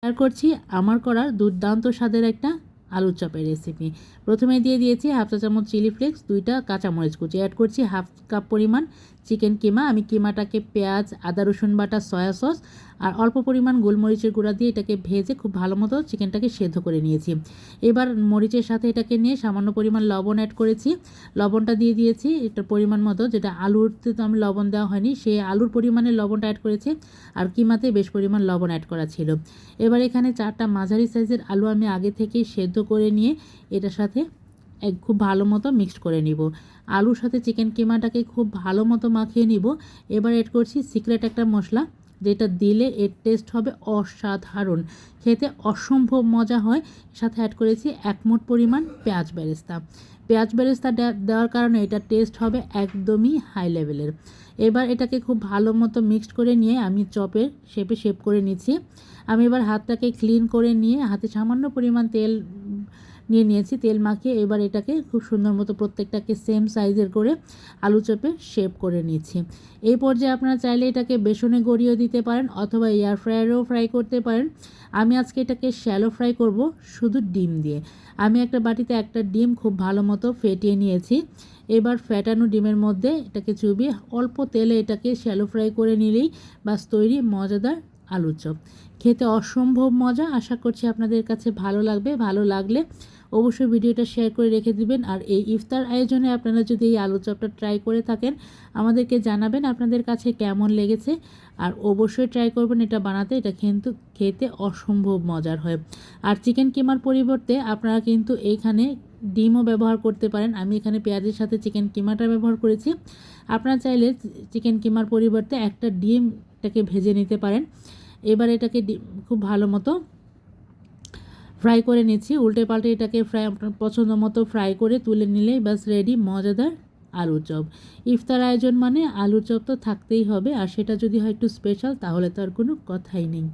Share করছি আমার করা দুর্দান্ত স্বাদের একটা আলুর চপের রেসিপি। প্রথমে দিয়ে দিয়েছি হাফ চা চামচ চিলি ফ্লেক্স, 2টা কাঁচামরিচ কুচি, অ্যাড করছি হাফ কাপ পরিমাণ চিকেন কিমা। আমি কিমাটাকে পেঁয়াজ, আদা রসুন বাটা, সয়া সস আর অল্প পরিমাণ গোলমরিচের গুঁড়া দিয়ে এটাকে ভেজে খুব ভালো মতো চিকেনটাকে সেদ্ধ করে নিয়েছি। এবার মরিচের সাথে এটাকে নিয়ে সামান্য পরিমাণ লবণ অ্যাড করেছি। লবণটা দিয়ে দিয়েছি এটার পরিমাণ মতো, যেটা আলুতে তো আমি লবণ দেওয়া হয়নি, সেই আলুর পরিমাণে লবণটা অ্যাড করেছি। আর কিমাতে বেশ পরিমাণ লবণ অ্যাড করা ছিল। এবার এখানে 4টা মাঝারি সাইজের আলু আমি আগে থেকেই সেদ্ধ করে নিয়ে এটার সাথে খুব ভালো মতো মিক্সড করে নিব। আলুর সাথে চিকেন কিমাটাকে খুব ভালো মতো মাখিয়ে নিব। এবার অ্যাড করছি সিক্রেট একটা মশলা, যেটা দিলে এর টেস্ট হবে অসাধারণ, খেতে অসম্ভব মজা হয়। সাথে অ্যাড করেছি 1 মুঠ পরিমাণ পেঁয়াজ বেরেস্তা। পেঁয়াজ বেরেস্তা দেওয়ার কারণে এটার টেস্ট হবে একদমই হাই লেভেলের। এবার এটাকে খুব ভালো মতো মিক্সড করে নিয়ে আমি চপের শেপ করে নিচ্ছি। আমি এবার হাতটাকে ক্লিন করে নিয়ে হাতে সামান্য পরিমাণ তেল নিয়েছি, তেল মাখিয়ে এবার এটাকে খুব সুন্দর মতো প্রত্যেকটাকে সেম সাইজের করে আলু চপে শেপ করে নিচ্ছি। এই পর্যায়ে আপনারা চাইলে এটাকে বেসনে গড়িয়েও দিতে পারেন অথবা এয়ার ফ্রায়ারেও ফ্রাই করতে পারেন। আমি আজকে এটাকে শ্যালো ফ্রাই করব শুধু ডিম দিয়ে। আমি একটা বাটিতে একটা ডিম খুব ভালো মতো ফেটিয়ে নিয়েছি। এবার ফ্যাটানো ডিমের মধ্যে এটাকে চুবিয়ে অল্প তেলে এটাকে শ্যালো ফ্রাই করে নিলেই বাস তৈরি মজাদার আলুর চপ। খেতে অসম্ভব মজা। আশা করছি আপনাদের কাছে ভালো লাগবে। ভালো লাগলে অবশ্যই ভিডিওটা শেয়ার করে রেখে দিবেন। আর এই ইফতার আয়োজনে আপনারা যদি এই আলু চপটা ট্রাই করে থাকেন আমাদেরকে জানাবেন আপনাদের কাছে কেমন লেগেছে। আর অবশ্যই ট্রাই করবেন এটা বানাতে, এটা কিন্তু খেতে অসম্ভব মজার হয়। আর চিকেন কিমার পরিবর্তে আপনারা কিন্তু এইখানে ডিমও ব্যবহার করতে পারেন। আমি এখানে পেঁয়াজের সাথে চিকেন কিমাটা ব্যবহার করেছি। আপনারা চাইলে চিকেন কিমার পরিবর্তে একটা ডিমটাকে ভেজে নিতে পারেন। এবার এটাকে খুব ভালো মতো ফ্রাই করে নিচ্ছি। উল্টে পাল্টে এটাকে আপনার পছন্দ মতো ফ্রাই করে তুলে নিলেই বাস রেডি মজাদার আলুর চপ। ইফতার আয়োজন মানে আলুর চপ তো থাকতেই হবে, আর সেটা যদি হয় একটু স্পেশাল তাহলে তো আর কোনো কথাই নেই।